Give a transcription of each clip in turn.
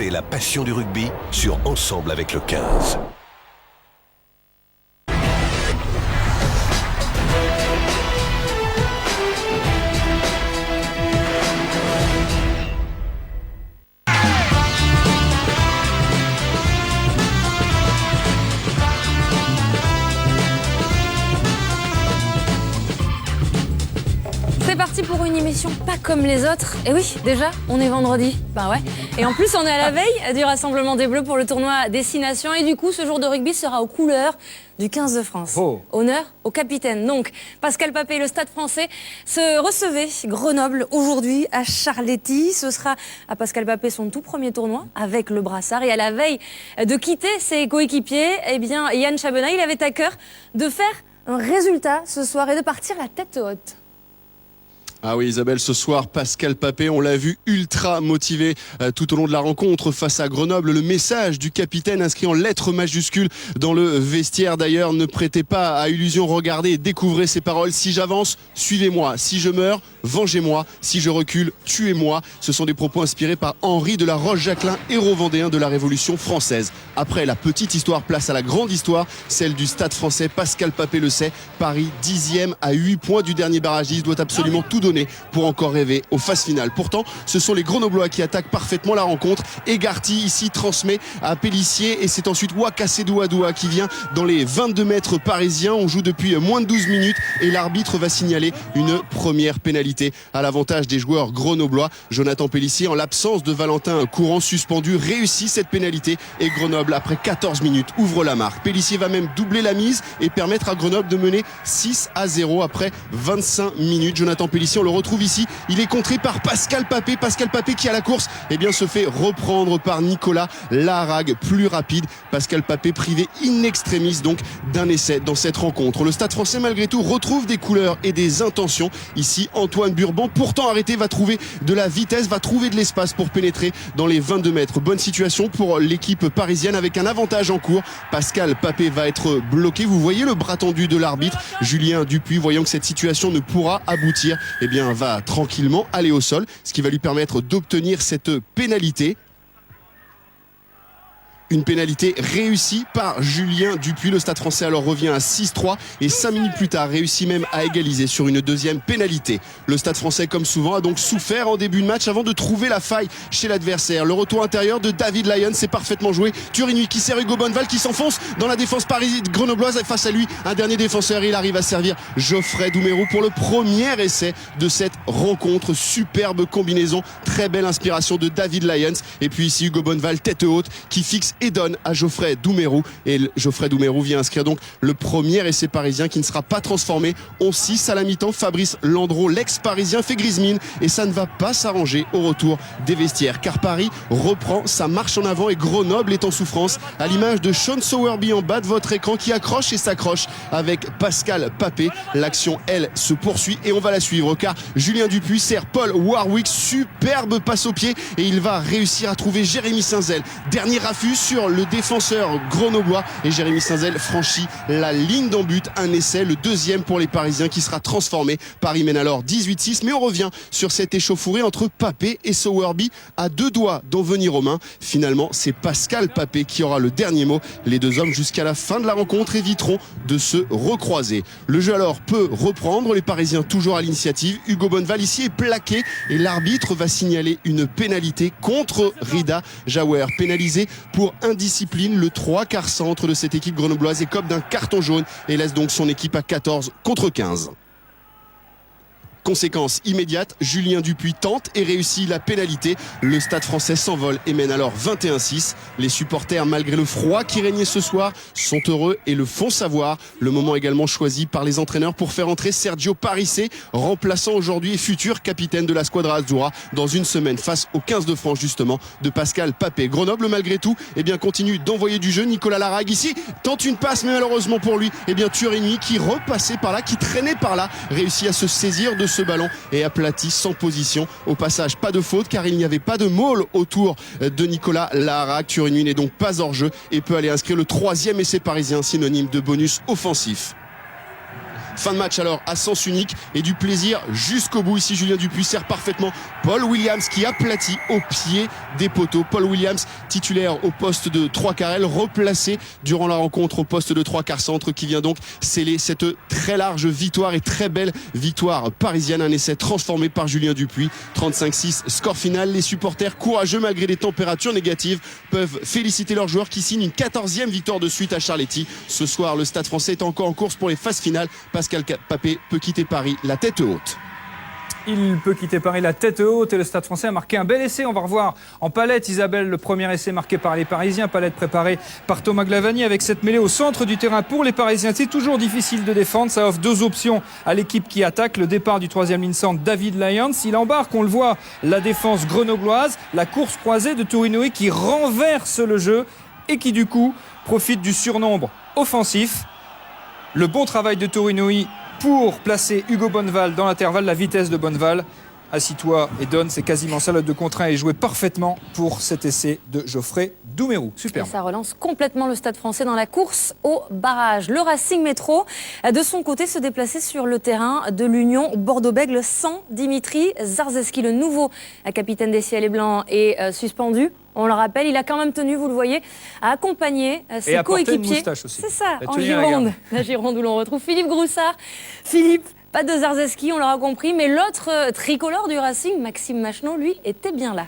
Vivez la passion du rugby sur Ensemble avec le 15. C'est parti pour une émission pas comme les autres. Et oui, déjà, on est vendredi. Bah ouais. Et en plus, on est à la veille du rassemblement des Bleus pour le tournoi Destination. Et du coup, ce jour de rugby sera aux couleurs du 15 de France. Oh. Honneur au capitaine. Donc, Pascal Papé, le Stade français, se recevait Grenoble aujourd'hui à Charletti. Ce sera à Pascal Papé son tout premier tournoi avec le brassard. Et à la veille de quitter ses coéquipiers, eh bien, Yann Chabenat, il avait à cœur de faire un résultat ce soir et de partir la tête haute. Ah oui Isabelle, ce soir Pascal Papé, on l'a vu ultra motivé tout au long de la rencontre face à Grenoble. Le message du capitaine inscrit en lettres majuscules dans le vestiaire d'ailleurs, ne prêtez pas à illusion, regardez et découvrez ces paroles. Si j'avance, suivez-moi. Si je meurs, vengez-moi. Si je recule, tuez-moi. Ce sont des propos inspirés par Henri de la Roche-Jacquelin, héros vendéen de la Révolution française. Après la petite histoire, place à la grande histoire, celle du Stade français. Pascal Papé le sait, Paris 10e à 8 points du dernier barragiste, doit absolument tout donner pour encore rêver aux phases finales. Pourtant, ce sont les Grenoblois qui attaquent parfaitement la rencontre. Egarty ici transmet à Pélissier et c'est ensuite Wakasedou Adoua qui vient dans les 22 mètres parisiens. On joue depuis moins de 12 minutes et l'arbitre va signaler une première pénalité à l'avantage des joueurs grenoblois. Jonathan Pélissier, en l'absence de Valentin Courant suspendu, réussit cette pénalité et Grenoble, après 14 minutes, ouvre la marque. Pélissier va même doubler la mise et permettre à Grenoble de mener 6-0 après 25 minutes. Jonathan Pélissier, on le retrouve ici, il est contré par Pascal Papé. Pascal Papé qui à la course se fait reprendre par Nicolas Laharague, plus rapide. Pascal Papé privé in extremis donc d'un essai dans cette rencontre. Le Stade français malgré tout retrouve des couleurs et des intentions. Ici Antoine Burban, pourtant arrêté, va trouver de la vitesse, va trouver de l'espace pour pénétrer dans les 22 mètres. Bonne situation pour l'équipe parisienne avec un avantage en cours. Pascal Papé va être bloqué. Vous voyez le bras tendu de l'arbitre Julien Dupuis, voyant que cette situation ne pourra aboutir, va tranquillement aller au sol, ce qui va lui permettre d'obtenir cette pénalité. Une pénalité réussie par Julien Dupuis. Le Stade français alors revient à 6-3 et 5 minutes plus tard réussit même à égaliser sur une deuxième pénalité. Le Stade français, comme souvent, a donc souffert en début de match avant de trouver la faille chez l'adversaire. Le retour intérieur de David Lyon, c'est parfaitement joué. Turini qui sert Hugo Bonneval qui s'enfonce dans la défense parisienne grenobloise. Face à lui, un dernier défenseur. Il arrive à servir Geoffrey Doumerou pour le premier essai de cette rencontre. Superbe combinaison, très belle inspiration de David Lyons. Et puis ici, Hugo Bonneval, tête haute, qui fixe et donne à Geoffrey Doumerou. Et Geoffrey Doumerou vient inscrire donc le premier essai parisien qui ne sera pas transformé. 11-6 à la mi-temps. Fabrice Landreau, l'ex-parisien, fait grise mine et ça ne va pas s'arranger au retour des vestiaires, car Paris reprend sa marche en avant et Grenoble est en souffrance, à l'image de Sean Sowerby en bas de votre écran qui accroche et s'accroche avec Pascal Papé. L'action, elle, se poursuit et on va la suivre car Julien Dupuis sert Paul Warwick. Superbe passe au pied et il va réussir à trouver Jérémy Saint-Zel. Dernier raffut sur le défenseur grenoblois et Jérémy Saint-Zel franchit la ligne d'en but. Un essai, le deuxième pour les Parisiens qui sera transformé. Paris mène alors 18-6, mais on revient sur cette échauffourée entre Papé et Sowerby à deux doigts d'en venir aux mains. Finalement, c'est Pascal Papé qui aura le dernier mot. Les deux hommes jusqu'à la fin de la rencontre éviteront de se recroiser. Le jeu alors peut reprendre, les Parisiens toujours à l'initiative. Hugo Bonneval ici est plaqué et l'arbitre va signaler une pénalité contre Rida Jaouer, pénalisé pour indiscipline. Le 3/4 centre de cette équipe grenobloise écope d'un carton jaune et laisse donc son équipe à 14 contre 15. Conséquence immédiate, Julien Dupuis tente et réussit la pénalité. Le Stade français s'envole et mène alors 21-6. Les supporters, malgré le froid qui régnait ce soir, sont heureux et le font savoir. Le moment également choisi par les entraîneurs pour faire entrer Sergio Parissé, remplaçant aujourd'hui et futur capitaine de la Squadra Azzurra dans une semaine face au 15 de France justement de Pascal Papé. Grenoble malgré tout continue d'envoyer du jeu. Nicolas Laharague ici tente une passe mais malheureusement pour lui Turini qui repassait par là, qui traînait par là, réussit à se saisir de ce ballon et aplati sans position. Au passage, pas de faute car il n'y avait pas de maul autour de Nicolas Laharague. Turini n'est donc pas hors jeu et peut aller inscrire le troisième essai parisien, synonyme de bonus offensif. Fin de match alors à sens unique et du plaisir jusqu'au bout. Ici Julien Dupuis sert parfaitement Paul Williams qui aplatit au pied des poteaux. Paul Williams titulaire au poste de 3 quarts aile, replacé durant la rencontre au poste de 3 quarts centre, qui vient donc sceller cette très large victoire et très belle victoire parisienne. Un essai transformé par Julien Dupuis. 35-6 score final. Les supporters courageux malgré les températures négatives peuvent féliciter leurs joueurs qui signent une 14e victoire de suite à Charléty. Ce soir, le Stade Français est encore en course pour les phases finales. Pascal Papé peut quitter Paris la tête haute. Il peut quitter Paris la tête haute et le Stade Français a marqué un bel essai. On va revoir en palette, Isabelle, le premier essai marqué par les Parisiens. Palette préparée par Thomas Glavany avec cette mêlée au centre du terrain pour les Parisiens. C'est toujours difficile de défendre. Ça offre 2 options à l'équipe qui attaque. Le départ du 3e ligne centre, David Lyons. Il embarque, on le voit, la défense grenobloise. La course croisée de Tourinoui qui renverse le jeu et qui du coup profite du surnombre offensif. Le bon travail de Tourinoui pour placer Hugo Bonneval dans l'intervalle, la vitesse de Bonneval. Assis-toi et donne, c'est quasiment ça, le 2 contre 1 est joué parfaitement pour cet essai de Geoffrey Doumerou. Superbe. Et ça relance complètement le Stade Français dans la course au barrage. Le Racing Métro, de son côté, se déplaçait sur le terrain de l'Union Bordeaux-Bègles sans Dimitri Zarzeski. Le nouveau capitaine des Ciels et Blancs est suspendu. On le rappelle, il a quand même tenu, vous le voyez, à accompagner ses coéquipiers. C'est ça, en Gironde. La Gironde où l'on retrouve Philippe Groussard. Philippe, pas de Zarzeski, on l'aura compris, mais l'autre tricolore du Racing, Maxime Machenaud, lui, était bien là.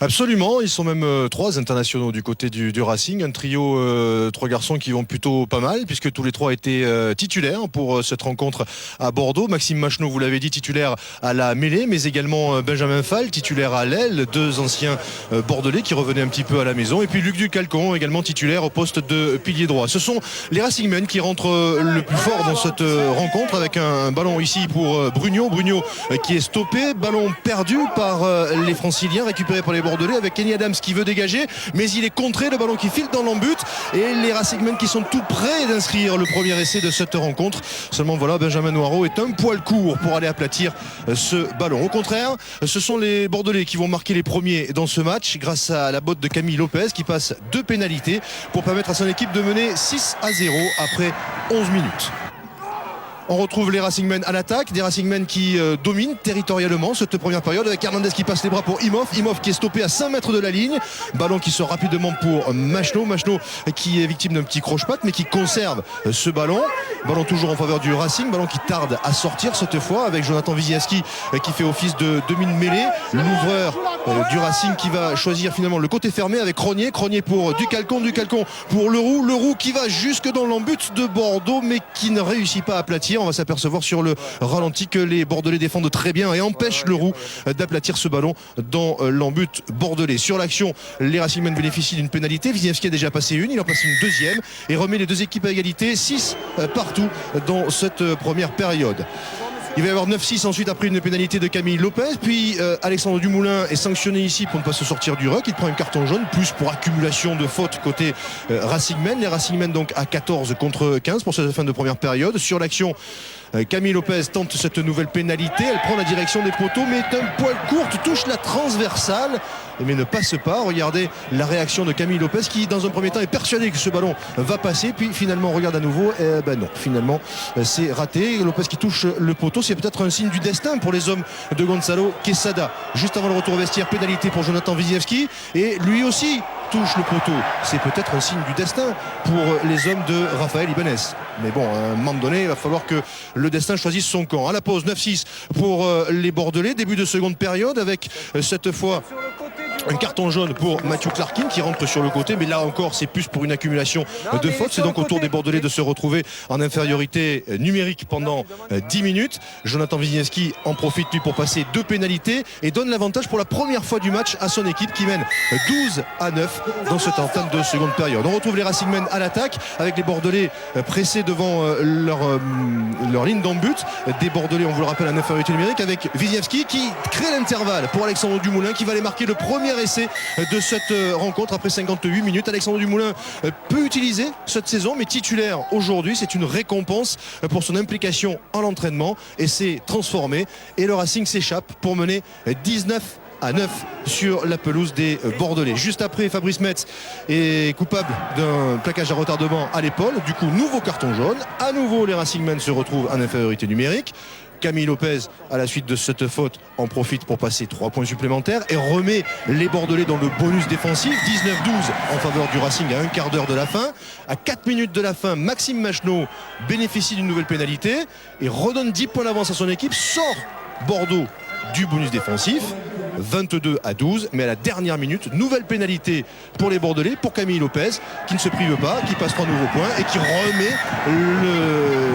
Absolument, ils sont même 3 internationaux du côté du Racing, un trio 3 garçons qui vont plutôt pas mal puisque tous les 3 étaient titulaires pour cette rencontre à Bordeaux. Maxime Machenaud, vous l'avez dit, titulaire à la mêlée, mais également Benjamin Fall, titulaire à l'aile, 2 anciens bordelais qui revenaient un petit peu à la maison, et puis Luc Ducalcon, également titulaire au poste de pilier droit. Ce sont les Racingmen qui rentrent le plus fort dans cette rencontre avec un ballon ici pour Brugno qui est stoppé, ballon perdu par les Franciliens, récupéré par les Bordelais avec Kenny Adams qui veut dégager, mais il est contré, le ballon qui file dans l'embut, et les Racingmen qui sont tout près d'inscrire le premier essai de cette rencontre. Seulement voilà, Benjamin Noirot est un poil court pour aller aplatir ce ballon. Au contraire, ce sont les Bordelais qui vont marquer les premiers dans ce match grâce à la botte de Camille Lopez qui passe 2 pénalités pour permettre à son équipe de mener 6-0 après 11 minutes. On retrouve les Racingmen à l'attaque, des Racingmen qui dominent territorialement cette première période avec Hernandez qui passe les bras pour Imhoff qui est stoppé à 5 mètres de la ligne, ballon qui sort rapidement pour Machenaud qui est victime d'un petit croche-patte mais qui conserve ce ballon toujours en faveur du Racing, ballon qui tarde à sortir cette fois avec Jonathan Wiziewski qui fait office de demi-mêlée, l'ouvreur du Racing qui va choisir finalement le côté fermé avec Cronier pour Ducalcon pour Leroux qui va jusque dans l'embut de Bordeaux mais qui ne réussit pas à aplatir. On va s'apercevoir sur le ralenti que les Bordelais défendent très bien et empêchent Leroux d'aplatir ce ballon dans l'embut bordelais. Sur l'action, les Racingmen bénéficient d'une pénalité. Wiziewski a déjà passé une, il en passe une deuxième et remet les 2 équipes à égalité, 6 partout dans cette première période. Il va y avoir 9-6 ensuite après une pénalité de Camille Lopez, puis Alexandre Dumoulin est sanctionné ici pour ne pas se sortir du ruck, il prend un carton jaune, plus pour accumulation de fautes côté Racingmen. Les Racingmen donc à 14 contre 15 pour cette fin de première période. Sur l'action, Camille Lopez tente cette nouvelle pénalité, elle prend la direction des poteaux mais est un poil courte, touche la transversale mais ne passe pas. Regardez la réaction de Camille Lopez qui dans un premier temps est persuadé que ce ballon va passer, puis finalement regarde à nouveau et non, finalement c'est raté. Lopez qui touche le poteau, c'est peut-être un signe du destin pour les hommes de Gonzalo Quesada. Juste avant le retour au vestiaire, pénalité pour Jonathan Wiziewski et lui aussi touche le poteau. C'est peut-être un signe du destin pour les hommes de Raphaël Ibanez. Mais bon, à un moment donné, il va falloir que le destin choisisse son camp. À la pause, 9-6 pour les Bordelais. Début de seconde période avec cette fois un carton jaune pour Mathieu Clarkin qui rentre sur le côté, mais là encore c'est plus pour une accumulation de fautes. C'est donc au tour des Bordelais de se retrouver en infériorité numérique pendant 10 minutes. Jonathan Wiziewski en profite lui pour passer 2 pénalités et donne l'avantage pour la première fois du match à son équipe qui mène 12-9 dans cette entame de seconde période. On retrouve les Racingmen à l'attaque avec les Bordelais pressés devant leur ligne d'embut. Des Bordelais, on vous le rappelle, en infériorité numérique avec Wiziewski qui crée l'intervalle pour Alexandre Dumoulin qui va aller marquer le premier essai de cette rencontre après 58 minutes. Alexandre Dumoulin peut utiliser cette saison mais titulaire aujourd'hui, c'est une récompense pour son implication en l'entraînement et s'est transformé et le Racing s'échappe pour mener 19 1-9 sur la pelouse des Bordelais. Juste après, Fabrice Metz est coupable d'un plaquage à retardement à l'épaule. Du coup, nouveau carton jaune. À nouveau, les Racingmen se retrouvent en infériorité numérique. Camille Lopez, à la suite de cette faute, en profite pour passer 3 points supplémentaires et remet les Bordelais dans le bonus défensif. 19-12 en faveur du Racing à un quart d'heure de la fin. À 4 minutes de la fin, Maxime Machenaud bénéficie d'une nouvelle pénalité et redonne 10 points d'avance à son équipe, sort Bordeaux du bonus défensif. 22-12, mais à la dernière minute, nouvelle pénalité pour les Bordelais, pour Camille Lopez, qui ne se prive pas, qui passe 3 nouveaux points et qui remet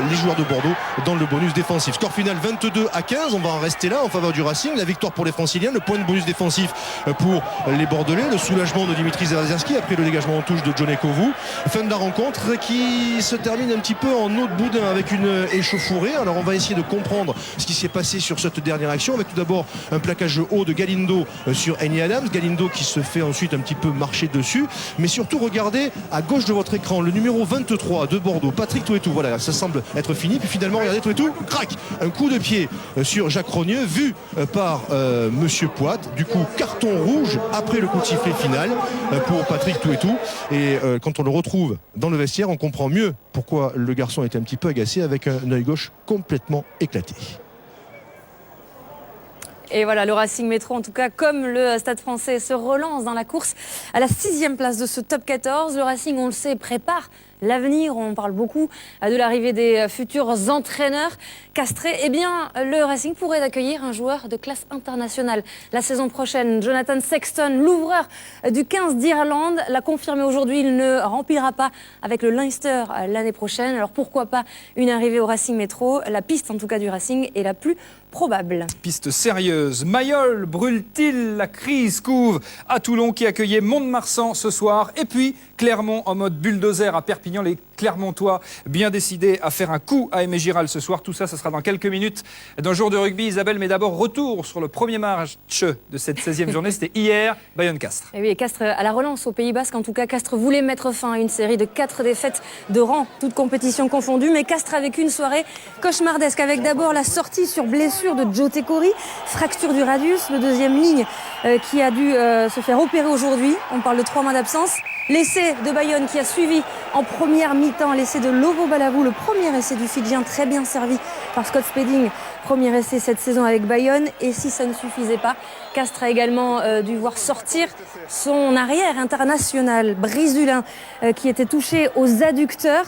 les joueurs de Bordeaux dans le bonus défensif. Score final 22-15, on va en rester là en faveur du Racing. La victoire pour les Franciliens, le point de bonus défensif pour les Bordelais, le soulagement de Dimitri Zerziarski après le dégagement en touche de John Kovu. Fin de la rencontre qui se termine un petit peu en eau de boudin avec une échauffourée. Alors on va essayer de comprendre ce qui s'est passé sur cette dernière action, avec tout d'abord un plaquage haut de Galindo sur Eni Adams. Galindo qui se fait ensuite un petit peu marcher dessus, mais surtout regardez à gauche de votre écran le numéro 23 de Bordeaux, Patrick Touetou. Voilà, ça semble être fini, puis finalement regardez Touetou, crac, un coup de pied sur Jacques Rogneux vu par Monsieur Poit. Du coup carton rouge après le coup de sifflet final pour Patrick Touetou. Et quand on le retrouve dans le vestiaire, on comprend mieux pourquoi le garçon était un petit peu agacé, avec un œil gauche complètement éclaté. Et voilà, le Racing Métro, en tout cas, comme le Stade Français, se relance dans la course à la 6e place de ce top 14. Le Racing, on le sait, prépare l'avenir. On parle beaucoup de l'arrivée des futurs entraîneurs castrés. Eh bien, le Racing pourrait accueillir un joueur de classe internationale la saison prochaine. Jonathan Sexton, l'ouvreur du 15 d'Irlande, l'a confirmé aujourd'hui. Il ne remplira pas avec le Leinster l'année prochaine. Alors pourquoi pas une arrivée au Racing Métro? La piste, en tout cas, du Racing est la plus probable. Piste sérieuse. Mayol brûle-t-il? La crise couve à Toulon qui accueillait Mont-de-Marsan ce soir. Et puis Clermont en mode bulldozer à Perpignan. Les Clermontois bien décidés à faire un coup à Aimé Giral ce soir. Tout ça, ce sera dans quelques minutes d'un jour de rugby. Isabelle, mais d'abord retour sur le premier match de cette 16e journée. C'était hier, Bayonne-Castres. Et oui, Castres à la relance au Pays Basque. En tout cas, Castres voulait mettre fin à une série de 4 défaites de rang, toutes compétitions confondues. Mais Castres a vécu une soirée cauchemardesque avec d'abord la sortie sur blessure de Joe Tekori, fracture du radius, le deuxième ligne qui a dû se faire opérer aujourd'hui. On parle de 3 mois d'absence. L'essai de Bayonne qui a suivi en première mi-temps, l'essai de Lovo Balavou, le premier essai du Fidjien, très bien servi par Scott Spedding. Premier essai cette saison avec Bayonne. Et si ça ne suffisait pas, Castres a également dû voir sortir son arrière international, Brice Dulin, qui était touché aux adducteurs.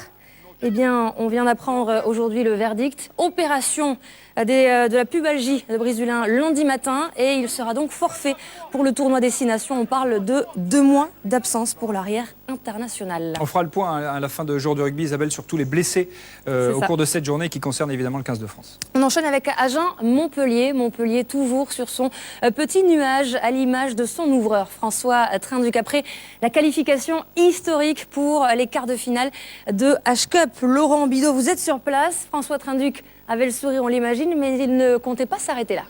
Eh bien, on vient d'apprendre aujourd'hui le verdict. Opération de la pubalgie de Brice Dulin lundi matin et il sera donc forfait pour le tournoi Destination. On parle de 2 mois d'absence pour l'arrière international. On fera le point à la fin de jour de rugby, Isabelle, sur tous les blessés au cours de cette journée qui concerne évidemment le 15 de France. On enchaîne avec Agen-Montpellier. Montpellier toujours sur son petit nuage à l'image de son ouvreur François Trinduc. Après la qualification historique pour les quarts de finale de H-Cup. Laurent Bidot, vous êtes sur place. François Trinduc avait le sourire, on l'imagine, mais il ne comptait pas s'arrêter là.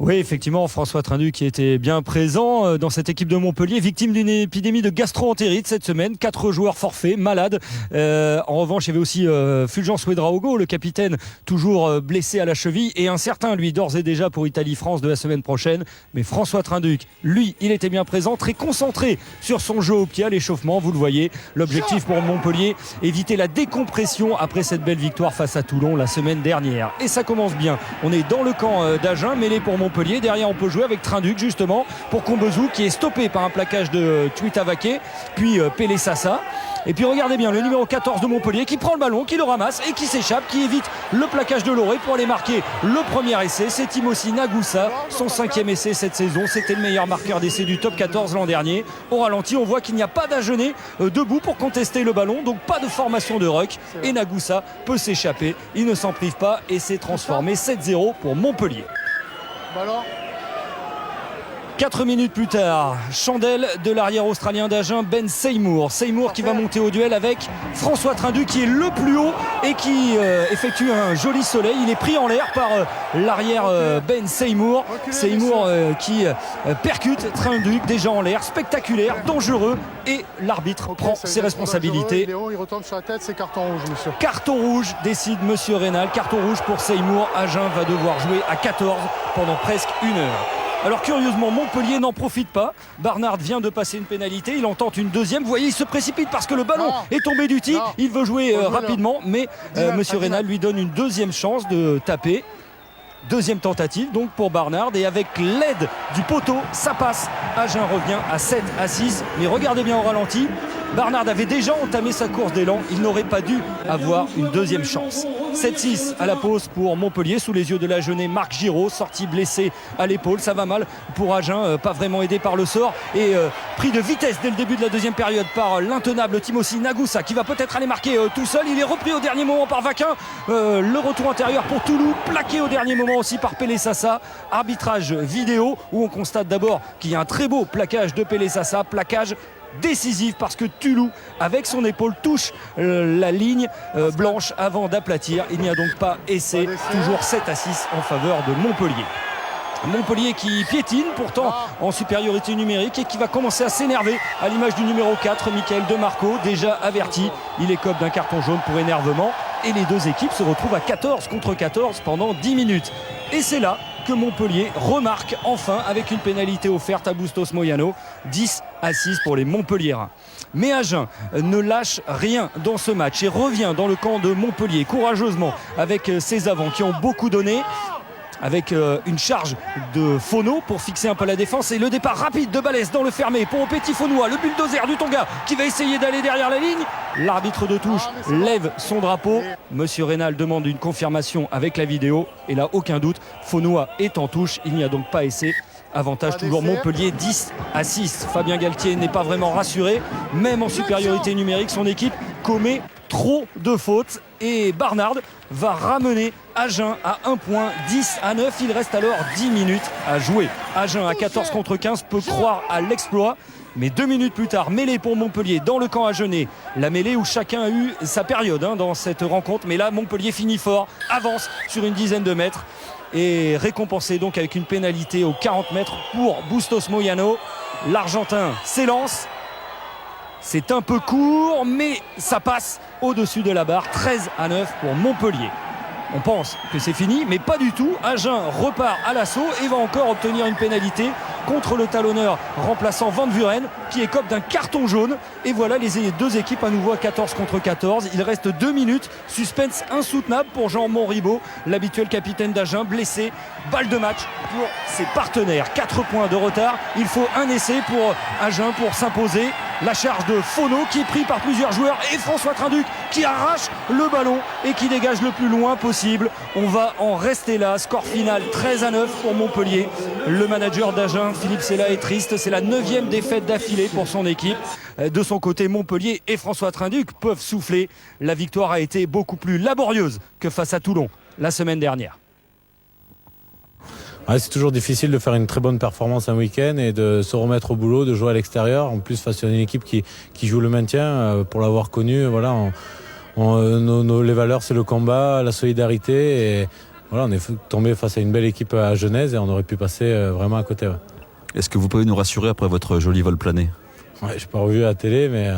Oui, effectivement, François Trinduc qui était bien présent dans cette équipe de Montpellier, victime d'une épidémie de gastro-entérite cette semaine. 4 joueurs forfaits, malades. En revanche, il y avait aussi Fulgence Ouedraogo, le capitaine, toujours blessé à la cheville, et un certain, lui, d'ores et déjà pour Italie-France de la semaine prochaine. Mais François Trinduc, lui, il était bien présent, très concentré sur son jeu au pied, à l'échauffement, vous le voyez. L'objectif pour Montpellier, éviter la décompression après cette belle victoire face à Toulon la semaine dernière. Et ça commence bien. On est dans le camp d'Agen, mêlé pour Montpellier. Derrière, on peut jouer avec Trinduc, justement, pour Combezou, qui est stoppé par un plaquage de Tuitavaké, puis Pelé Sassa. Et puis regardez bien le numéro 14 de Montpellier qui prend le ballon, qui le ramasse et qui s'échappe, qui évite le plaquage de Loré pour aller marquer le premier essai. C'est Timothy Nagoussa, son 5e essai cette saison. C'était le meilleur marqueur d'essai du top 14 l'an dernier. Au ralenti, on voit qu'il n'y a pas d'Agenais debout pour contester le ballon, donc pas de formation de ruck. Et Nagoussa peut s'échapper, il ne s'en prive pas et s'est transformé 7-0 pour Montpellier. 4 minutes plus tard, chandelle de l'arrière australien d'Agen, Ben Seymour. Seymour qui va monter au duel avec François Trinduc qui est le plus haut et qui effectue un joli soleil. Il est pris en l'air par l'arrière Ben Seymour. Seymour qui percute Trinduc déjà en l'air, spectaculaire, dangereux, et l'arbitre prend ses responsabilités. Léo, il retombe sur la tête, c'est carton rouge, monsieur. Carton rouge, décide monsieur Rénal. Carton rouge pour Seymour. Agen va devoir jouer à 14 pendant presque 1 heure. Alors curieusement, Montpellier n'en profite pas. Barnard vient de passer une pénalité, il en tente une deuxième. Vous voyez, il se précipite parce que le ballon est tombé du tee. Il veut jouer rapidement, mais Monsieur Reynal lui donne une deuxième chance de taper. Deuxième tentative donc pour Barnard, et avec l'aide du poteau, ça passe. Agen revient à 7-6. Mais regardez bien au ralenti, Barnard avait déjà entamé sa course d'élan. Il n'aurait pas dû avoir une deuxième chance. 7-6 à la pause pour Montpellier, sous les yeux de l'Agenais Marc Giraud, sorti blessé à l'épaule. Ça va mal pour Agen, pas vraiment aidé par le sort, et pris de vitesse dès le début de la deuxième période par l'intenable Timothy Nagusa, qui va peut-être aller marquer tout seul. Il est repris au dernier moment par Vaquin. Le retour antérieur pour Toulouse, plaqué au dernier moment aussi par Pelé Sassa. Arbitrage vidéo où on constate d'abord qu'il y a un très beau plaquage de Pelé Sassa, plaquage décisif parce que Toulouse, avec son épaule, touche la ligne blanche avant d'aplatir. Il n'y a donc pas essai. Toujours 7-6 en faveur de Montpellier. Montpellier qui piétine pourtant en supériorité numérique et qui va commencer à s'énerver, à l'image du numéro 4, Michael Demarco, déjà averti. Il écope d'un carton jaune pour énervement, et les deux équipes se retrouvent à 14 contre 14 pendant 10 minutes. Et c'est là que Montpellier remarque enfin avec une pénalité offerte à Bustos Moyano. 10-6 pour les Montpelliérains. Mais Agen ne lâche rien dans ce match et revient dans le camp de Montpellier courageusement avec ses avants qui ont beaucoup donné, avec une charge de Fono pour fixer un peu la défense, et le départ rapide de Balès dans le fermé pour Petit Faunois, le bulldozer du Tonga qui va essayer d'aller derrière la ligne. L'arbitre de touche lève son drapeau. Monsieur Reynal demande une confirmation avec la vidéo, et là aucun doute, Faunois est en touche. Il n'y a donc pas essai. Avantage toujours Montpellier, 10-6. Fabien Galtier n'est pas vraiment rassuré, même en supériorité numérique. Son équipe commet trop de fautes, et Barnard va ramener Agen à 1 point, 10-9. Il reste alors 10 minutes à jouer. Agen à 14 contre 15 peut croire à l'exploit, mais 2 minutes plus tard, mêlée pour Montpellier dans le camp agenais. La mêlée où chacun a eu sa période dans cette rencontre, mais là Montpellier finit fort, avance sur une dizaine de mètres, et récompensé donc avec une pénalité aux 40 mètres pour Bustos Moyano. L'Argentin s'élance. C'est un peu court, mais ça passe au-dessus de la barre. 13-9 pour Montpellier. On pense que c'est fini, mais pas du tout. Agen repart à l'assaut et va encore obtenir une pénalité contre le talonneur remplaçant Van Vuren, qui écope d'un carton jaune. Et voilà les deux équipes à nouveau à 14 contre 14. Il reste 2 minutes. Suspense insoutenable pour Jean Monribaud, l'habituel capitaine d'Agen, blessé. Balle de match pour ses partenaires. 4 points de retard. Il faut un essai pour Agen pour s'imposer. La charge de Fono qui est pris par plusieurs joueurs, et François Trinduc qui arrache le ballon et qui dégage le plus loin possible. On va en rester là. Score final 13-9 pour Montpellier. Le manager d'Agen, Philippe Sella, est triste. C'est la 9e défaite d'affilée pour son équipe. De son côté, Montpellier et François Trinduc peuvent souffler. La victoire a été beaucoup plus laborieuse que face à Toulon la semaine dernière. Ouais, c'est toujours difficile de faire une très bonne performance un week-end et de se remettre au boulot, de jouer à l'extérieur. En plus, face à une équipe qui joue le maintien, pour l'avoir connue, voilà, les valeurs, c'est le combat, la solidarité. Et voilà, on est tombé face à une belle équipe à Genèse et on aurait pu passer vraiment à côté. Ouais. Est-ce que vous pouvez nous rassurer après votre joli vol plané ? Ouais, je n'ai pas revu à la télé, mais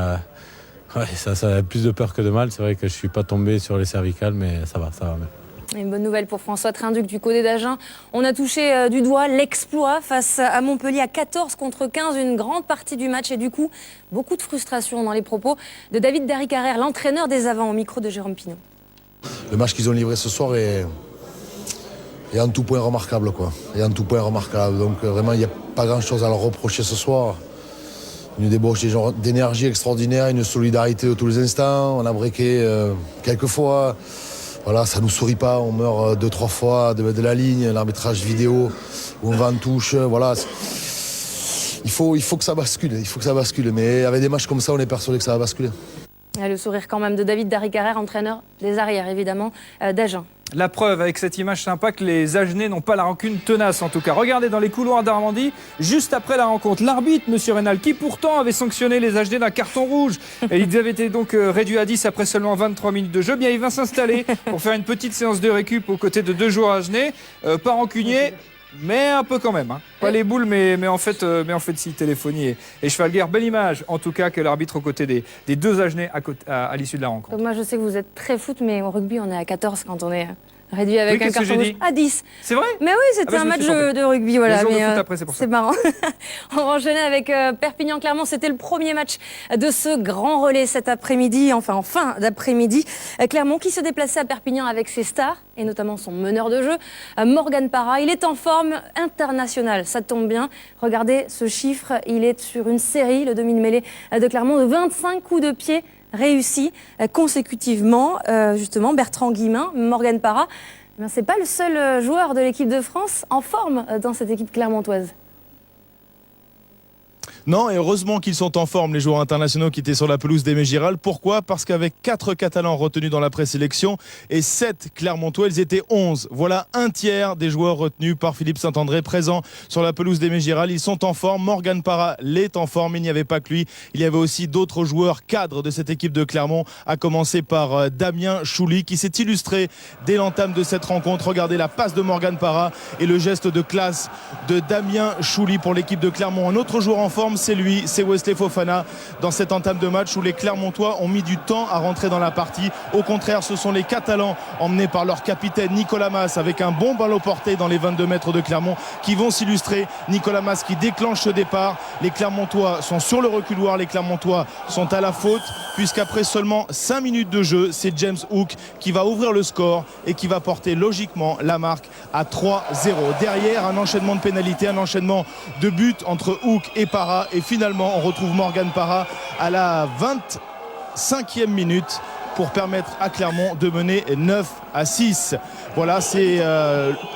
ouais, ça a plus de peur que de mal. C'est vrai que je ne suis pas tombé sur les cervicales, mais ça va. Une bonne nouvelle pour François Trinduc du côté d'Agen. On a touché du doigt l'exploit face à Montpellier à 14 contre 15, une grande partie du match, et du coup, beaucoup de frustration dans les propos de David Darry-Carrère, l'entraîneur des avants, au micro de Jérôme Pinault. Le match qu'ils ont livré ce soir est en tout point remarquable, Donc vraiment, il n'y a pas grand-chose à leur reprocher ce soir. Une débauche d'énergie extraordinaire, une solidarité de tous les instants. On a breaké quelques fois. Voilà, ça nous sourit pas, on meurt 2-3 fois de la ligne, l'arbitrage vidéo où on va en touche, voilà. Il faut que ça bascule, mais avec des matchs comme ça, on est persuadé que ça va basculer. Et le sourire quand même de David Darry-Carrère, entraîneur des arrières évidemment d'Agen. La preuve avec cette image sympa que les Agenais n'ont pas la rancune tenace en tout cas. Regardez dans les couloirs d'Armandie, juste après la rencontre, l'arbitre, Monsieur Reynal, qui pourtant avait sanctionné les Agenais d'un carton rouge. Et ils avaient été donc réduits à 10 après seulement 23 minutes de jeu. Bien, il va s'installer pour faire une petite séance de récup aux côtés de 2 joueurs Agenais. Pas rancunier, mais un peu quand même. Hein. Pas les boules, mais en fait si, téléphonie et cheval-guerre. Belle image en tout cas que l'arbitre aux côtés des 2 Agenais à l'issue de la rencontre. Donc moi je sais que vous êtes très foot, mais au rugby on est à 14 quand on est Réduit avec Oui, un qu'est-ce que carton j'ai rouge dit à 10. C'est vrai? Mais oui, c'était Ah bah, un je me match suis trompé. de rugby, voilà. Les jours de Mais foot après, c'est pour ça. c'est marrant. On va enchaîner avec Perpignan-Clermont. C'était le premier match de ce grand relais cet après-midi, enfin en fin d'après-midi. Clermont qui se déplaçait à Perpignan avec ses stars, et notamment son meneur de jeu, Morgan Parra. Il est en forme internationale, ça tombe bien. Regardez ce chiffre, il est sur une série, le demi de mêlée de Clermont, de 25 coups de pied réussis consécutivement. Justement, Bertrand Guillemin, Morgan Parra, ce n'est pas le seul joueur de l'équipe de France en forme dans cette équipe clermontoise. Non, et heureusement qu'ils sont en forme, les joueurs internationaux qui étaient sur la pelouse d'Aimé Giral. Pourquoi ? Parce qu'avec 4 Catalans retenus dans la présélection et 7 Clermontois, ils étaient 11. Voilà un tiers des joueurs retenus par Philippe Saint-André présents sur la pelouse d'Aimé Giral. Ils sont en forme. Morgan Parra l'est en forme. Il n'y avait pas que lui. Il y avait aussi d'autres joueurs cadres de cette équipe de Clermont, à commencer par Damien Chouli, qui s'est illustré dès l'entame de cette rencontre. Regardez la passe de Morgan Parra et le geste de classe de Damien Chouli pour l'équipe de Clermont. Un autre joueur en forme, c'est lui, c'est Wesley Fofana, dans cette entame de match où les Clermontois ont mis du temps à rentrer dans la partie. Au contraire, ce sont les Catalans, emmenés par leur capitaine Nicolas Mas, avec un bon ballon porté dans les 22 mètres de Clermont, qui vont s'illustrer. Nicolas Mas qui déclenche ce départ. Les Clermontois sont sur le reculoir, les Clermontois sont à la faute, puisqu'après seulement 5 minutes de jeu, c'est James Hook qui va ouvrir le score et qui va porter logiquement la marque à 3-0. Derrière, un enchaînement de pénalités, un enchaînement de buts entre Hook et Parra. Et finalement, on retrouve Morgan Parra à la 25e minute pour permettre à Clermont de mener 9-6. Voilà, c'est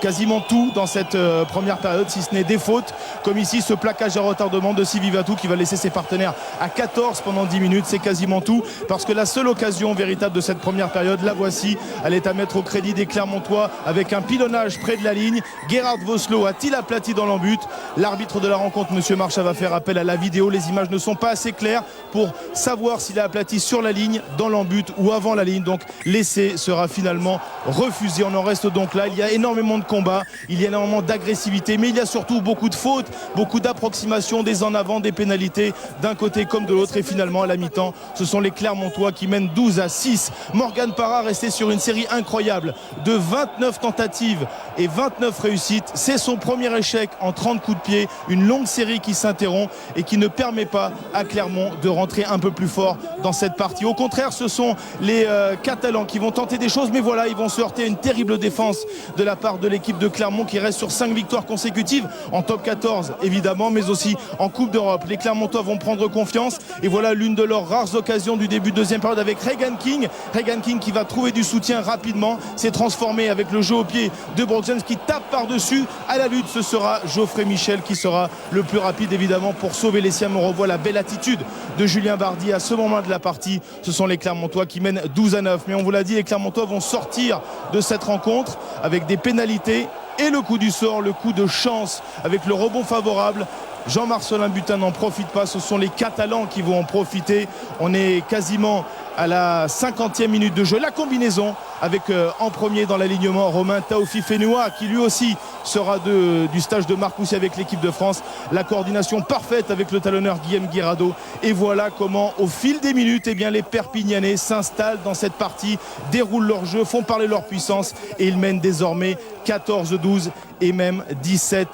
quasiment tout dans cette première période, si ce n'est des fautes, comme ici ce plaquage à retardement de Sivivatou qui va laisser ses partenaires à 14 pendant 10 minutes. C'est quasiment tout, parce que la seule occasion véritable de cette première période, la voici, elle est à mettre au crédit des Clermontois avec un pilonnage près de la ligne. Gerhard Voslo a-t-il aplati dans l'embut? L'arbitre de la rencontre, Monsieur Marchal, va faire appel à la vidéo. Les images ne sont pas assez claires pour savoir s'il a aplati sur la ligne, dans l'embut ou avant la ligne. Donc l'essai sera finalement refusé. On en reste donc là. Il y a énormément de combats, il y a énormément d'agressivité, mais il y a surtout beaucoup de fautes, beaucoup d'approximations, des en avant, des pénalités d'un côté comme de l'autre. Et finalement, à la mi-temps, ce sont les Clermontois qui mènent 12-6. Morgan Parra resté sur une série incroyable de 29 tentatives et 29 réussites. C'est son premier échec en 30 coups de pied. Une longue série qui s'interrompt et qui ne permet pas à Clermont de rentrer un peu plus fort dans cette partie. Au contraire, ce sont les Catalans qui vont tenter des choses, mais voilà, ils vont se heurter à une terrible défense de la part de l'équipe de Clermont, qui reste sur 5 victoires consécutives en top 14 évidemment, mais aussi en Coupe d'Europe. Les Clermontois vont prendre confiance, et voilà l'une de leurs rares occasions du début de deuxième période avec Regan King qui va trouver du soutien rapidement, s'est transformé avec le jeu au pied de Brock James qui tape par-dessus. À la lutte, ce sera Geoffrey Michel qui sera le plus rapide évidemment pour sauver les siens. On revoit la belle attitude de Julien Bardy à ce moment de la partie. Ce sont les Clermontois qui mènent 12-9, mais on vous l'a dit, les Clermontois vont sortir de cette rencontre avec des pénalités et le coup du sort, le coup de chance avec le rebond favorable. Jean-Marcelin Butin n'en profite pas, ce sont les Catalans qui vont en profiter. On est quasiment à la 50e minute de jeu. La combinaison avec en premier dans l'alignement Romain Taofi Fenoua, qui lui aussi sera du stage de Marcoussis avec l'équipe de France. La coordination parfaite avec le talonneur Guillaume Guirado. Et voilà comment au fil des minutes, les Perpignanais s'installent dans cette partie, déroulent leur jeu, font parler leur puissance, et ils mènent désormais 14-12 et même 17-12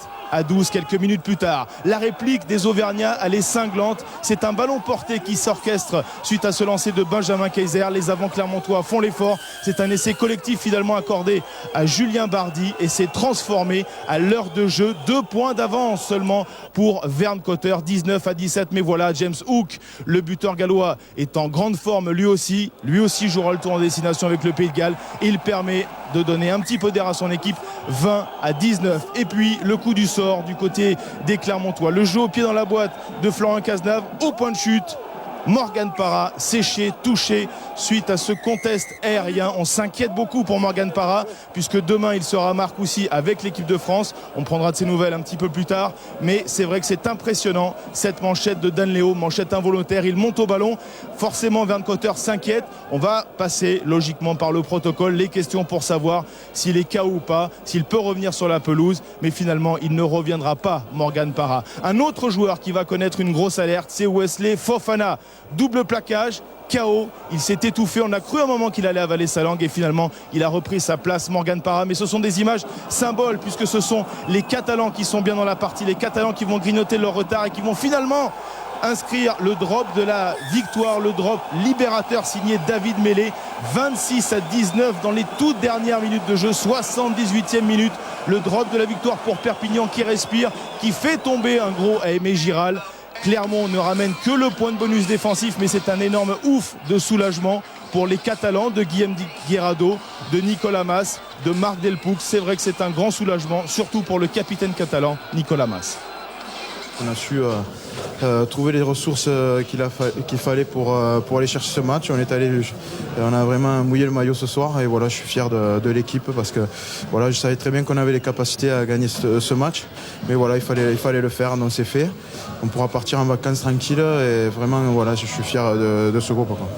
quelques minutes plus tard. La réplique des Auvergnats, elle est cinglante. C'est un ballon porté qui s'orchestre suite à ce lancer de Benjamin Kaiser. Les avants clermontois font l'effort. C'est un essai collectif finalement accordé à Julien Bardy, et c'est transformé à l'heure de jeu. 2 points d'avance seulement pour Verne Cotter, 19-17. Mais voilà, James Hook, le buteur gallois, est en grande forme lui aussi jouera le tour en destination avec le Pays de Galles, et il permet de donner un petit peu d'air à son équipe. 20-19. Et puis le coup du sort du côté des Clermontois. Le jeu au pied dans la boîte de Florent Cazenave, au point de chute. Morgan Parra séché, touché suite à ce contest aérien. On s'inquiète beaucoup pour Morgan Parra, puisque demain il sera à Marcoussis avec l'équipe de France. On prendra de ses nouvelles un petit peu plus tard, mais c'est vrai que c'est impressionnant cette manchette de Dan Léo, manchette involontaire. Il monte au ballon, forcément Verne Cotter s'inquiète. On va passer logiquement par le protocole, les questions pour savoir s'il est KO ou pas, s'il peut revenir sur la pelouse, mais finalement il ne reviendra pas, Morgan Parra. Un autre joueur qui va connaître une grosse alerte, c'est Wesley Fofana. Double plaquage, KO. Il s'est étouffé. On a cru un moment qu'il allait avaler sa langue et finalement il a repris sa place, Morgan Parra. Mais ce sont des images symboles puisque ce sont les Catalans qui sont bien dans la partie, les Catalans qui vont grignoter leur retard et qui vont finalement inscrire le drop de la victoire, le drop libérateur signé David Mellé. 26-19 dans les toutes dernières minutes de jeu, 78e minute. Le drop de la victoire pour Perpignan qui respire, qui fait tomber un gros à Aimé Giral. Clermont ne ramène que le point de bonus défensif, mais c'est un énorme ouf de soulagement pour les Catalans de Guillem Guerrado, de Nicolas Mas, de Marc Delpoux. C'est vrai que c'est un grand soulagement, surtout pour le capitaine catalan, Nicolas Mas. On a su trouver les ressources qu'il fallait pour aller chercher ce match. On a vraiment mouillé le maillot ce soir et voilà, je suis fier de l'équipe parce que voilà, je savais très bien qu'on avait les capacités à gagner ce match. Mais voilà, il fallait le faire, donc c'est fait. On pourra partir en vacances tranquille et vraiment voilà, je suis fier de ce groupe, quoi.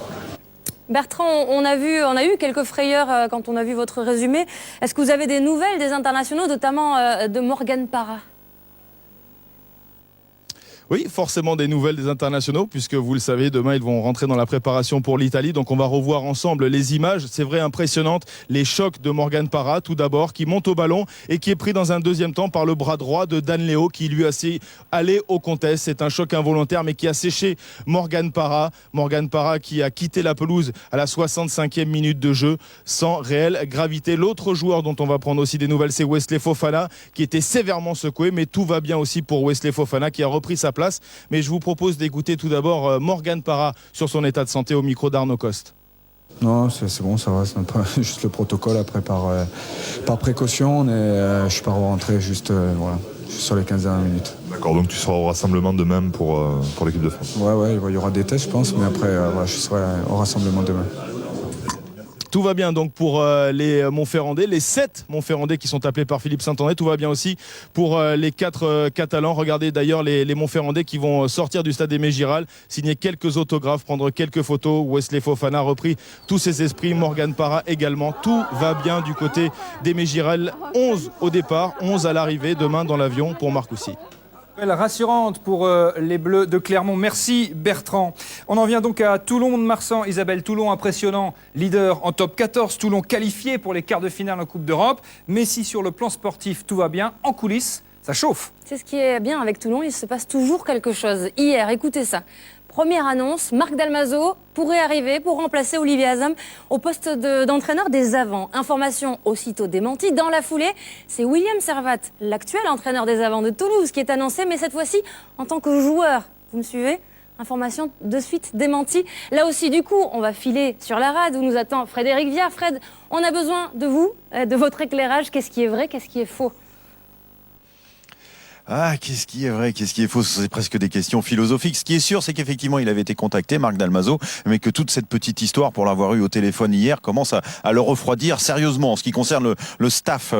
Bertrand, on a eu quelques frayeurs quand on a vu votre résumé. Est-ce que vous avez des nouvelles des internationaux, notamment de Morgan Parra ? Oui, forcément des nouvelles des internationaux, puisque vous le savez, demain ils vont rentrer dans la préparation pour l'Italie. Donc on va revoir ensemble les images, c'est vrai, impressionnantes. Les chocs de Morgan Parra, tout d'abord, qui monte au ballon et qui est pris dans un deuxième temps par le bras droit de Dan Léo, qui lui a allé au contest. C'est un choc involontaire, mais qui a séché Morgan Parra. Morgan Parra qui a quitté la pelouse à la 65e minute de jeu, sans réelle gravité. L'autre joueur dont on va prendre aussi des nouvelles, c'est Wesley Fofana, qui était sévèrement secoué, mais tout va bien aussi pour Wesley Fofana, qui a repris sa place. Mais je vous propose d'écouter tout d'abord Morgan Parra sur son état de santé au micro d'Arnaud Coste. Non, c'est bon, ça va, c'est juste le protocole après par précaution. Je suis pas rentré juste sur les 15 dernières minutes. D'accord, donc tu seras au rassemblement demain pour l'équipe de France. Ouais, il y aura des tests je pense, mais après je serai au rassemblement demain. Tout va bien donc pour les Montferrandais, les 7 Montferrandais qui sont appelés par Philippe Saint-André. Tout va bien aussi pour les 4 Catalans. Regardez d'ailleurs les Montferrandais qui vont sortir du stade Aimé Giral, signer quelques autographes, prendre quelques photos. Wesley Fofana a repris tous ses esprits, Morgan Parra également. Tout va bien du côté d'Aimé Giral. 11 au départ, 11 à l'arrivée demain dans l'avion pour Marcoussis. Rassurante pour les Bleus de Clermont. Merci Bertrand. On en vient donc à Toulon de Marsan. Isabelle, Toulon impressionnant, leader en top 14. Toulon qualifié pour les quarts de finale en Coupe d'Europe. Mais si sur le plan sportif tout va bien, en coulisses, ça chauffe. C'est ce qui est bien avec Toulon, il se passe toujours quelque chose. Hier, écoutez ça. Première annonce, Marc Dalmaso pourrait arriver pour remplacer Olivier Azam au poste d'entraîneur des Avants. Information aussitôt démentie. Dans la foulée, c'est William Servat, l'actuel entraîneur des Avants de Toulouse, qui est annoncé, mais cette fois-ci en tant que joueur. Vous me suivez ? Information de suite démentie. Là aussi, du coup, on va filer sur la rade où nous attend Frédéric Viard. Fred, on a besoin de vous, de votre éclairage. Qu'est-ce qui est vrai, qu'est-ce qui est faux ? Ah, qu'est-ce qui est vrai, qu'est-ce qui est faux? C'est presque des questions philosophiques. Ce qui est sûr, c'est qu'effectivement, il avait été contacté, Marc Dalmaso, mais que toute cette petite histoire, pour l'avoir eu au téléphone hier, commence à le refroidir sérieusement. En ce qui concerne le staff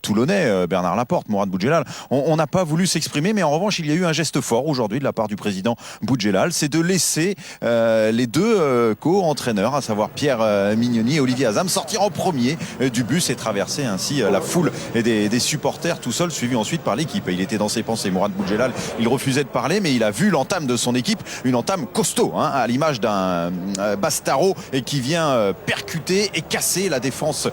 toulonnais, Bernard Laporte, Mourad Boudjelal, on n'a pas voulu s'exprimer, mais en revanche, il y a eu un geste fort aujourd'hui de la part du président Boudjelal, c'est de laisser les deux co-entraîneurs, à savoir Pierre Mignoni et Olivier Azam, sortir en premier du bus et traverser ainsi la foule et des supporters tout seul, suivi ensuite par l'équipe. Il était dans ses pensées, Mourad Boudjelal, il refusait de parler, mais il a vu l'entame de son équipe, une entame costaud, à l'image d'un Bastaro et qui vient percuter et casser la défense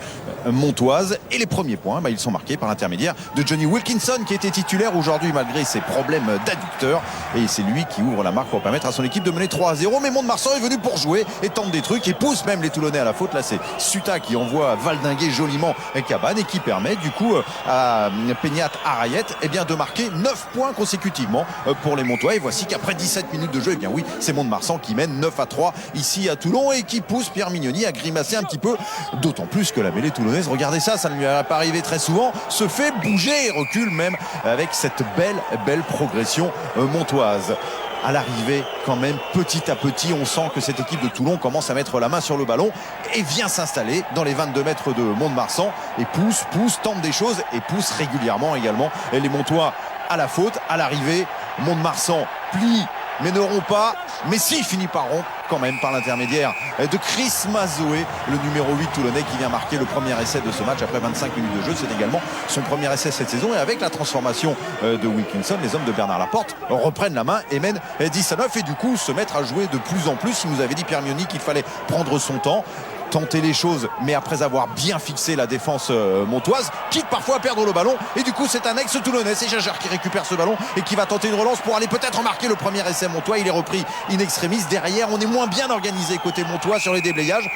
montoise. Et les premiers points, ils sont marqués par l'intermédiaire de Johnny Wilkinson, qui était titulaire aujourd'hui malgré ses problèmes d'adducteur, et c'est lui qui ouvre la marque pour permettre à son équipe de mener 3-0. Mais Mont-de-Marsan est venu pour jouer et tente des trucs et pousse même les Toulonnais à la faute. Là, c'est Suta qui envoie valdinguer joliment Cabane et qui permet du coup à Peñat Arayet de marquer 9 points consécutivement pour les Montois. Et voici qu'après 17 minutes de jeu, c'est Mont-de-Marsan qui mène 9-3 ici à Toulon et qui pousse Pierre Mignoni à grimacer un petit peu, d'autant plus que la mêlée toulonnaise, regardez ça ne lui a pas arrivé très souvent, se fait bouger et recule même avec cette belle progression montoise. À l'arrivée, quand même, petit à petit, on sent que cette équipe de Toulon commence à mettre la main sur le ballon et vient s'installer dans les 22 mètres de Mont-de-Marsan et pousse, tente des choses et pousse régulièrement également. Et les Montois à la faute, à l'arrivée, Mont-de-Marsan plie mais ne rompt pas. Messi finit par rompre quand même par l'intermédiaire de Chris Mazoé, le numéro 8 toulonnais qui vient marquer le premier essai de ce match après 25 minutes de jeu. C'est également son premier essai cette saison, et avec la transformation de Wilkinson, les hommes de Bernard Laporte reprennent la main et mènent 10-9 et du coup se mettre à jouer de plus en plus. Il nous avait dit Pierre Mioni qu'il fallait prendre son temps, tenter les choses, mais après avoir bien fixé la défense montoise, quitte parfois à perdre le ballon, et du coup c'est un ex-toulonnais, c'est Jajar qui récupère ce ballon et qui va tenter une relance pour aller peut-être marquer le premier essai montois. Il est repris in extremis. Derrière, on est moins bien organisé côté montois sur les déblayages.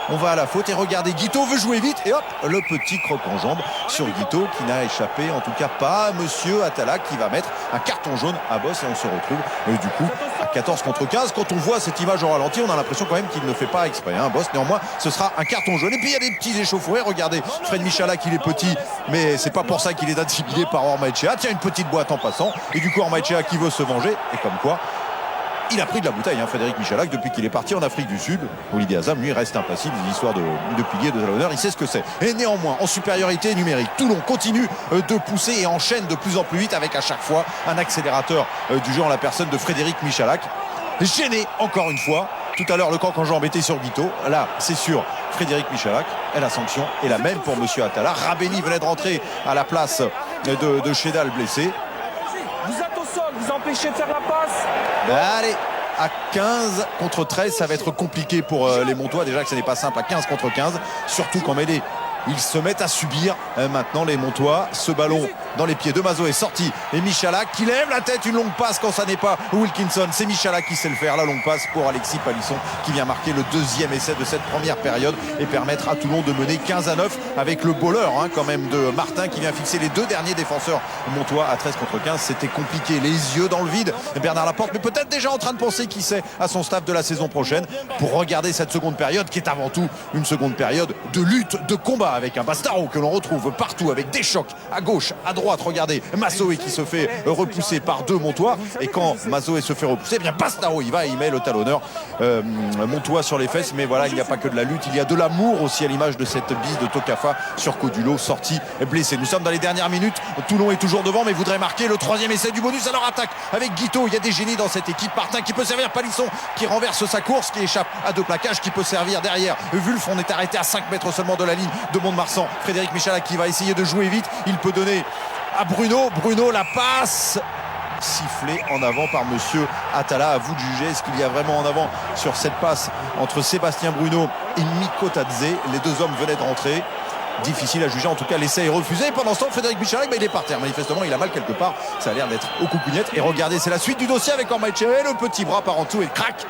On va à la faute et regardez, Guito veut jouer vite et hop, le petit croc en jambe sur Guito qui n'a échappé en tout cas pas à Monsieur Atala, qui va mettre un carton jaune à Boss, et on se retrouve du coup à 14 contre 15. Quand on voit cette image au ralenti, on a l'impression quand même qu'il ne fait pas exprès, hein, Boss. Néanmoins, ce sera un carton jaune. Et puis il y a des petits échauffourés. Regardez, Fred Michalak, il est petit, mais c'est pas pour ça qu'il est intimidé par Ormaechea. Tiens, une petite boîte en passant, et du coup Ormaechea qui veut se venger, et comme quoi il a pris de la bouteille, hein, Frédéric Michalak, depuis qu'il est parti en Afrique du Sud. Olivier Azam, lui, reste impassible. L'histoire de pilier, de talonneur, il sait ce que c'est. Et néanmoins, en supériorité numérique, Toulon continue de pousser et enchaîne de plus en plus vite, avec à chaque fois un accélérateur du jeu en la personne de Frédéric Michalak. Gêné encore une fois. Tout à l'heure, le camp quand j'ai embêté sur Guito. Là, c'est sûr, Frédéric Michalak. Et la sanction est la même pour Monsieur Atala. Rabeni venait de rentrer à la place de Chédal blessé. Vous êtes au sol, vous empêchez de faire la passe. Allez, à 15 contre 13, ça va être compliqué pour les Montois. Déjà que ce n'est pas simple à 15 contre 15, surtout qu'en mêlée, ils se mettent à subir maintenant les Montois. Ce ballon dans les pieds de Mazo est sorti, et Michalak qui lève la tête, une longue passe quand ça n'est pas Wilkinson. C'est Michalak qui sait le faire, la longue passe pour Alexis Palisson qui vient marquer le deuxième essai de cette première période et permettre à Toulon de mener 15-9 avec le bowler quand même de Martin qui vient fixer les deux derniers défenseurs montois à 13 contre 15. C'était compliqué, les yeux dans le vide, Bernard Laporte, mais peut-être déjà en train de penser, qui sait, à son staff de la saison prochaine pour regarder cette seconde période qui est avant tout une seconde période de lutte, de combat, avec un Bastaro que l'on retrouve partout avec des chocs à gauche, à droite. Regardez, Mazoé qui se fait repousser par deux Montois, et quand Mazoé se fait repousser, eh bien Bastaro il met le talonneur Montois sur les fesses. Mais voilà, il n'y a pas que de la lutte, il y a de l'amour aussi, à l'image de cette bise de Tokafa sur Codulo, sorti blessé. Nous sommes dans les dernières minutes, Toulon est toujours devant mais voudrait marquer le troisième essai du bonus. Alors attaque avec Guito, il y a des génies dans cette équipe. Martin qui peut servir, Palisson qui renverse sa course, qui échappe à deux plaquages, qui peut servir derrière. Wulf, on est arrêté à 5 mètres seulement de la ligne de Mont-de-Marsan. Frédéric Michalak qui va essayer de jouer vite, il peut donner à Bruno, la passe sifflée en avant par Monsieur Atala. À vous de juger, est-ce qu'il y a vraiment en avant sur cette passe entre Sébastien Bruno et Miko Tadze? Les deux hommes venaient de rentrer. Difficile à juger, en tout cas l'essai est refusé. Et pendant ce temps, Frédéric Michalak, il est par terre, manifestement il a mal quelque part, ça a l'air d'être au coucougnette. Et regardez, c'est la suite du dossier avec Ormaechea, le petit bras par en dessous et crac,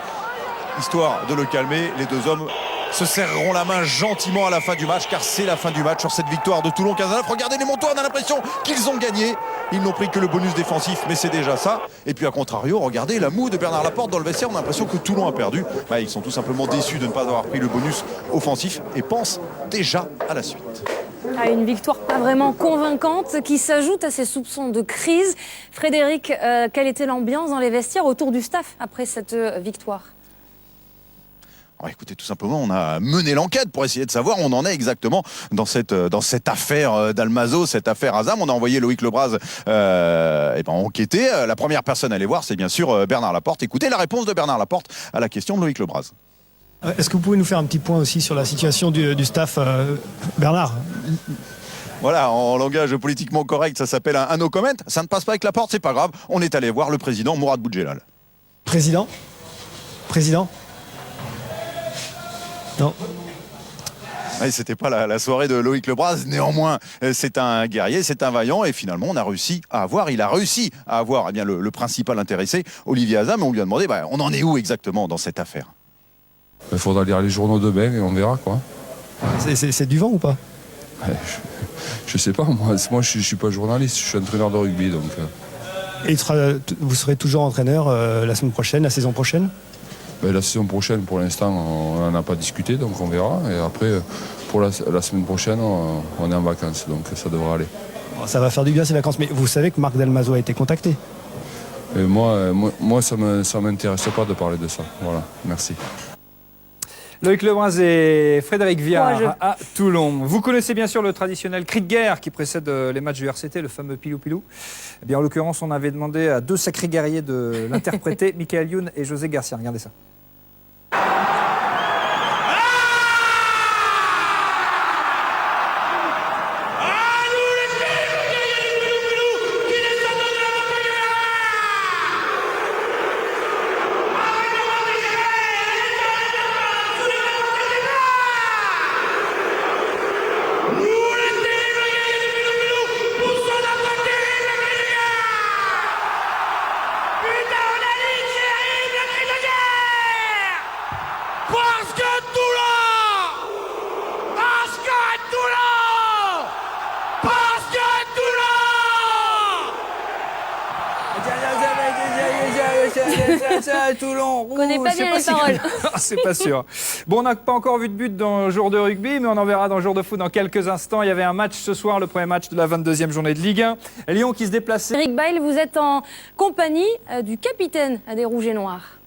histoire de le calmer. Les deux hommes se serreront la main gentiment à la fin du match, car c'est la fin du match sur cette victoire de Toulon 15-9. Regardez les Montois, on a l'impression qu'ils ont gagné. Ils n'ont pris que le bonus défensif, mais c'est déjà ça. Et puis à contrario, regardez la moue de Bernard Laporte dans le vestiaire, on a l'impression que Toulon a perdu. Ils sont tout simplement déçus de ne pas avoir pris le bonus offensif et pensent déjà à la suite. Une victoire pas vraiment convaincante qui s'ajoute à ces soupçons de crise. Frédéric, quelle était l'ambiance dans les vestiaires autour du staff après cette victoire ? Écoutez, tout simplement, on a mené l'enquête pour essayer de savoir où on en est exactement dans cette affaire d'Almazo, cette affaire Azam. On a envoyé Loïc Lebras enquêter. La première personne à aller voir, c'est bien sûr Bernard Laporte. Écoutez la réponse de Bernard Laporte à la question de Loïc Lebras. Est-ce que vous pouvez nous faire un petit point aussi sur la situation du staff, Bernard ? Voilà, en langage politiquement correct, ça s'appelle un no comment. Ça ne passe pas avec Laporte, c'est pas grave. On est allé voir le président Mourad Boudjelal. Président ? Non. C'était pas la soirée de Loïc Lebras. Néanmoins, c'est un guerrier, c'est un vaillant, et finalement, il a réussi à avoir le principal intéressé, Olivier Azam, et on lui a demandé, on en est où exactement dans cette affaire ? Il faudra lire les journaux demain et on verra quoi. C'est du vent ou pas ? Je sais pas, moi je suis pas journaliste, je suis entraîneur de rugby donc. Et vous serez toujours entraîneur la semaine prochaine, la saison prochaine ? La saison prochaine, pour l'instant, on n'en a pas discuté, donc on verra. Et après, pour la semaine prochaine, on est en vacances, donc ça devrait aller. Ça va faire du bien ces vacances, mais vous savez que Marc Dalmazo a été contacté ? Et moi ça m'intéresse pas de parler de ça. Voilà, merci. Loïc Lebras et Frédéric Viard Courageux. à Toulon. Vous connaissez bien sûr le traditionnel cri de guerre qui précède les matchs du RCT, le fameux pilou-pilou. Eh bien, en l'occurrence, on avait demandé à deux sacrés guerriers de l'interpréter, Michael Youn et José Garcia. Regardez ça. Toulon. Je connais pas bien les paroles. C'est pas sûr. Bon, on n'a pas encore vu de but dans le jour de rugby, mais on en verra dans le jour de foot dans quelques instants. Il y avait un match ce soir, le premier match de la 22e journée de Ligue 1. Lyon qui se déplaçait. Eric Bail, vous êtes en compagnie du capitaine des Rouges et Noirs.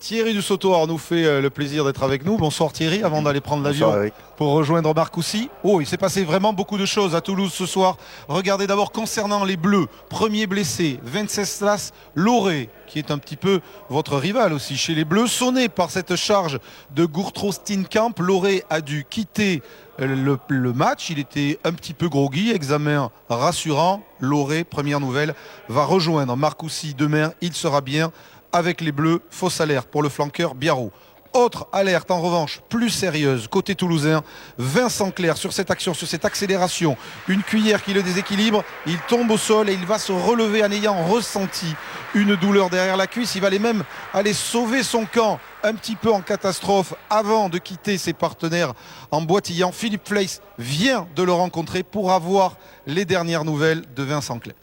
Thierry Dussautoir nous fait le plaisir d'être avec nous. Bonsoir Thierry, avant d'aller prendre l'avion pour rejoindre Marcoussis. Oh, il s'est passé vraiment beaucoup de choses à Toulouse ce soir. Regardez d'abord concernant les Bleus. Premier blessé, Venceslas Lauré, qui est un petit peu votre rival aussi chez les Bleus. Sonné par cette charge de Gurtro Steenkamp, Lauré a dû quitter le match. Il était un petit peu groggy, examen rassurant. Lauré, première nouvelle, va rejoindre Marcoussis demain. Il sera bien avec les Bleus. Fausse alerte pour le flanqueur Biarrot. Autre alerte en revanche plus sérieuse côté toulousain, Vincent Clerc sur cette action, sur cette accélération, une cuillère qui le déséquilibre, il tombe au sol et il va se relever en ayant ressenti une douleur derrière la cuisse. Il va même aller sauver son camp un petit peu en catastrophe avant de quitter ses partenaires en boitillant. Philippe Fleiss vient de le rencontrer pour avoir les dernières nouvelles de Vincent Clerc.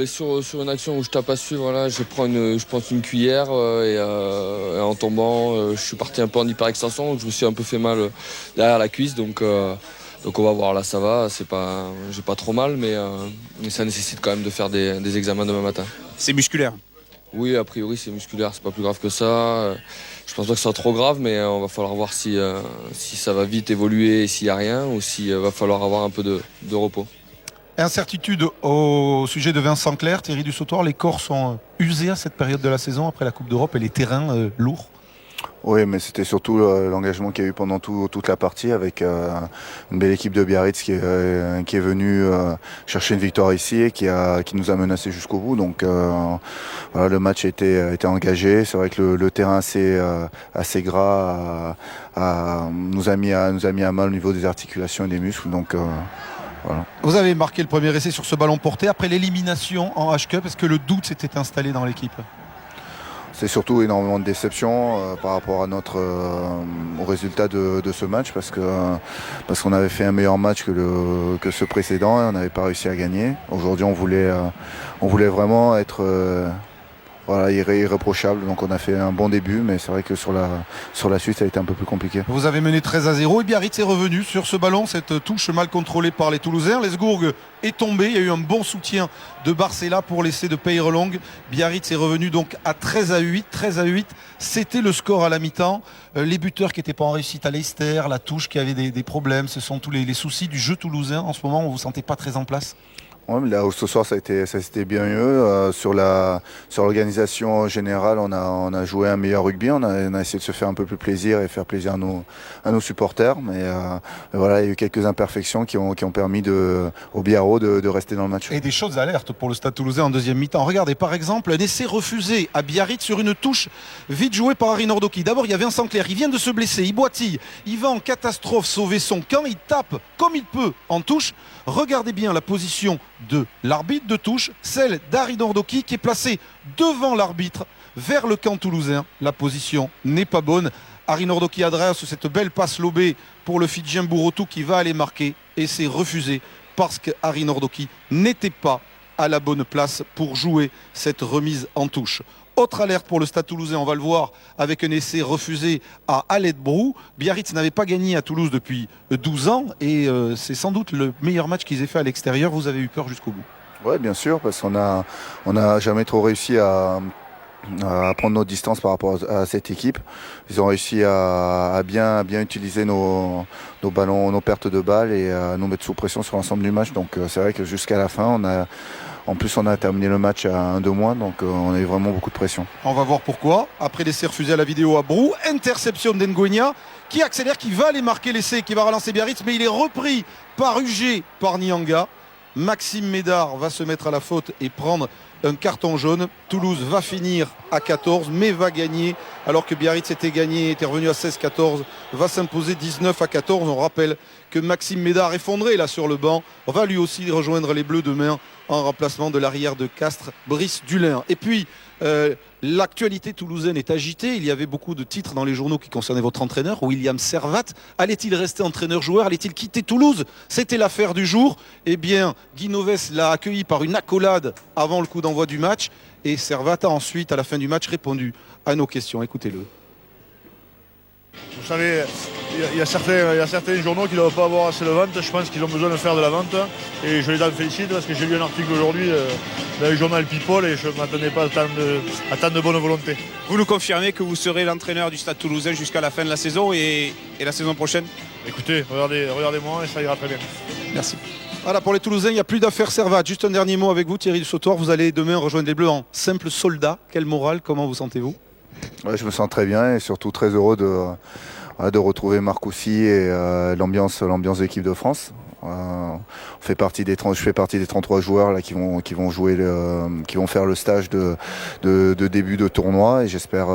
Sur une action où je tape à suivre, voilà, je prends une cuillère et en tombant, je suis parti un peu en hyperextension, donc je me suis un peu fait mal derrière la cuisse, donc on va voir, là ça va, j'ai pas trop mal, mais ça nécessite quand même de faire des examens demain matin. C'est musculaire? Oui, a priori c'est musculaire, c'est pas plus grave que ça. Je pense pas que ce soit trop grave, mais on va falloir voir si ça va vite évoluer et s'il n'y a rien, ou s'il va falloir avoir un peu de repos. Incertitude au sujet de Vincent Clerc, Thierry Dussautoir, les corps sont usés à cette période de la saison après la Coupe d'Europe et les terrains lourds. Oui, mais c'était surtout l'engagement qu'il y a eu pendant toute la partie avec une belle équipe de Biarritz qui est venue chercher une victoire ici et qui nous a menacés jusqu'au bout. Donc voilà, le match a été engagé. C'est vrai que le terrain assez gras nous a mis à mal au niveau des articulations et des muscles. Donc voilà. Vous avez marqué le premier essai sur ce ballon porté après l'élimination en H-Cup. Est-ce que le doute s'était installé dans l'équipe ? C'est surtout énormément de déception par rapport à au résultat de ce match parce qu'on avait fait un meilleur match que ce précédent et on n'avait pas réussi à gagner. Aujourd'hui, on voulait vraiment être irréprochable. Donc on a fait un bon début, mais c'est vrai que sur la suite, ça a été un peu plus compliqué. Vous avez mené 13-0 et Biarritz est revenu sur ce ballon, cette touche mal contrôlée par les Toulousains. Lesgourg est tombé, il y a eu un bon soutien de Barcella pour l'essai de Peyrelong. Biarritz est revenu donc à 13-8. 13-8, c'était le score à la mi-temps. Les buteurs qui n'étaient pas en réussite à Leicester, la touche qui avait des problèmes, ce sont tous les soucis du jeu toulousain. En ce moment, on ne vous sentait pas très en place ? Ouais, mais là, ce soir, ça a été bien mieux. Sur l'organisation générale, on a joué un meilleur rugby. On a essayé de se faire un peu plus plaisir et faire plaisir à nos supporters. Mais voilà, il y a eu quelques imperfections qui ont permis au Biarrot de rester dans le match. Et des choses alertes pour le Stade Toulousain en deuxième mi-temps. Regardez, par exemple, un essai refusé à Biarritz sur une touche vite jouée par Harry Nordoki. D'abord, il y a Vincent Clerc. Il vient de se blesser. Il boitille. Il va en catastrophe sauver son camp. Il tape comme il peut en touche. Regardez bien la position de l'arbitre de touche, celle d'Harry Nordoki qui est placé devant l'arbitre vers le camp toulousain. La position n'est pas bonne. Harry Nordoki adresse cette belle passe lobée pour le Fidjien Bourotou qui va aller marquer et c'est refusé parce que Harry Nordoki n'était pas à la bonne place pour jouer cette remise en touche. Autre alerte pour le Stade Toulousain, on va le voir avec un essai refusé à Aletbrou. Biarritz n'avait pas gagné à Toulouse depuis 12 ans et c'est sans doute le meilleur match qu'ils aient fait à l'extérieur. Vous avez eu peur jusqu'au bout ? Oui, bien sûr, parce qu'on n'a jamais trop réussi à à prendre nos distances par rapport à cette équipe. Ils ont réussi à bien utiliser nos ballons, nos pertes de balles et à nous mettre sous pression sur l'ensemble du match. Donc c'est vrai que jusqu'à la fin, en plus on a terminé le match à 1-2 moins, donc on a eu vraiment beaucoup de pression. On va voir pourquoi. Après l'essai refusé à la vidéo à Brou, interception d'Ngonia qui accélère, qui va aller marquer l'essai, qui va relancer Biarritz, mais il est repris par UG, par Nianga. Maxime Médard va se mettre à la faute et prendre un carton jaune. Toulouse va finir à 14 mais va gagner, alors que Biarritz était revenu à 16-14, va s'imposer 19-14. On rappelle que Maxime Médard, effondré là sur le banc, va lui aussi rejoindre les Bleus demain en remplacement de l'arrière de Castres, Brice Dulin. Et puis l'actualité toulousaine est agitée. Il y avait beaucoup de titres dans les journaux qui concernaient votre entraîneur, William Servat. Allait-il rester entraîneur-joueur? Allait-il quitter Toulouse? C'était l'affaire du jour. Eh bien, Guy Novès l'a accueilli par une accolade avant le coup d'envoi du match. Et Servat a ensuite, à la fin du match, répondu à nos questions. Écoutez-le. Vous savez, il y a certains journaux qui ne doivent pas avoir assez de vente. Je pense qu'ils ont besoin de faire de la vente. Et je les en félicite parce que j'ai lu un article aujourd'hui dans le journal People et je ne m'attendais pas à tant de bonne volonté. Vous nous confirmez que vous serez l'entraîneur du Stade Toulousain jusqu'à la fin de la saison et la saison prochaine? Écoutez, regardez-moi et ça ira très bien. Merci. Voilà, pour les Toulousains, il n'y a plus d'affaire Servat. Juste un dernier mot avec vous, Thierry du Sautoir. Vous allez demain rejoindre les Bleus en simple soldat. Quel moral, comment vous sentez-vous? Ouais, je me sens très bien et surtout très heureux de retrouver Marcoussis et l'ambiance d'équipe de France. Je fais partie des 33 joueurs là, qui vont faire le stage de début de tournoi et j'espère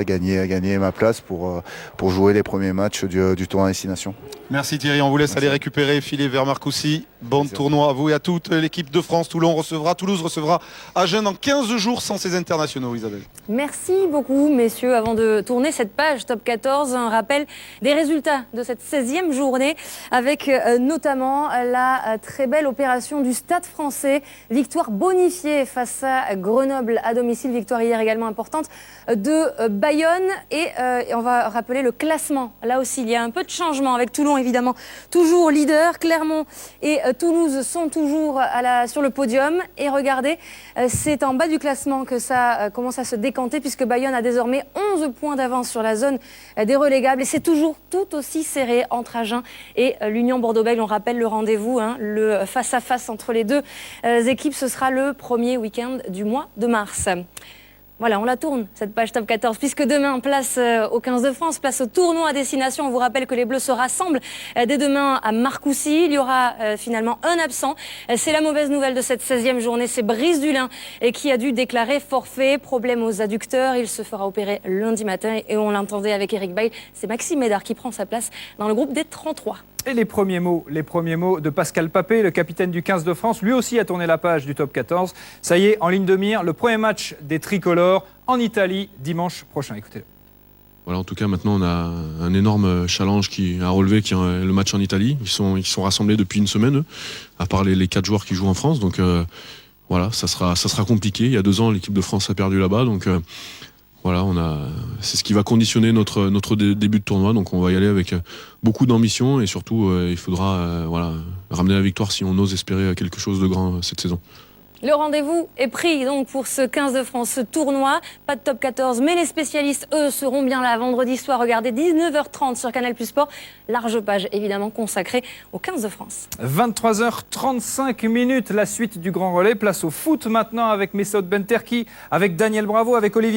gagner ma place pour jouer les premiers matchs du tournoi Destination. Merci Thierry, on vous laisse aller récupérer et filer vers Marcoussis. Bon tournoi à vous et à toute l'équipe de France. Toulouse recevra Agen dans 15 jours sans ses internationaux, Isabelle. Merci beaucoup, messieurs. Avant de tourner cette page Top 14, un rappel des résultats de cette 16e journée avec notamment la très belle opération du Stade français. Victoire bonifiée face à Grenoble à domicile. Victoire hier également importante de Bayonne. Et on va rappeler le classement. Là aussi, il y a un peu de changement avec Toulon, évidemment. Toujours leader. Clermont et Toulouse sont toujours sur le podium. Et regardez, c'est en bas du classement que ça commence à se décanter puisque Bayonne a désormais 11 points d'avance sur la zone des relégables. Et c'est toujours tout aussi serré entre Agen et l'Union Bordeaux-Bègles. On rappelle le rendez-vous, le face-à-face entre les deux équipes. Ce sera le premier week-end du mois de mars. Voilà, on la tourne, cette page Top 14, puisque demain, place au 15 de France, place au tournoi à destination. On vous rappelle que les Bleus se rassemblent dès demain à Marcoussis. Il y aura finalement un absent. C'est la mauvaise nouvelle de cette 16e journée. C'est Brice Dulin qui a dû déclarer forfait. Problème aux adducteurs. Il se fera opérer lundi matin. Et on l'entendait avec Eric Bail. C'est Maxime Médard qui prend sa place dans le groupe des 33. Et les premiers mots de Pascal Papé, le capitaine du 15 de France, lui aussi a tourné la page du Top 14. Ça y est, en ligne de mire, le premier match des tricolores en Italie dimanche prochain. Écoutez-le. Voilà, en tout cas, maintenant, on a un énorme challenge à relever, qui est le match en Italie. Ils sont rassemblés depuis une semaine, eux, à part les 4 joueurs qui jouent en France. Donc voilà, ça sera compliqué. Il y a 2 ans, l'équipe de France a perdu là-bas. Donc voilà, c'est ce qui va conditionner notre début de tournoi. Donc on va y aller avec beaucoup d'ambition et surtout, il faudra ramener la victoire si on ose espérer quelque chose de grand cette saison. Le rendez-vous est pris donc pour ce 15 de France, ce tournoi. Pas de Top 14, mais les spécialistes, eux, seront bien là vendredi soir. Regardez, 19h30 sur Canal+ Sport. Large page, évidemment, consacrée au 15 de France. 23h35, la suite du Grand Relais. Place au foot maintenant avec Messoud Benterki, avec Daniel Bravo, avec Olivier.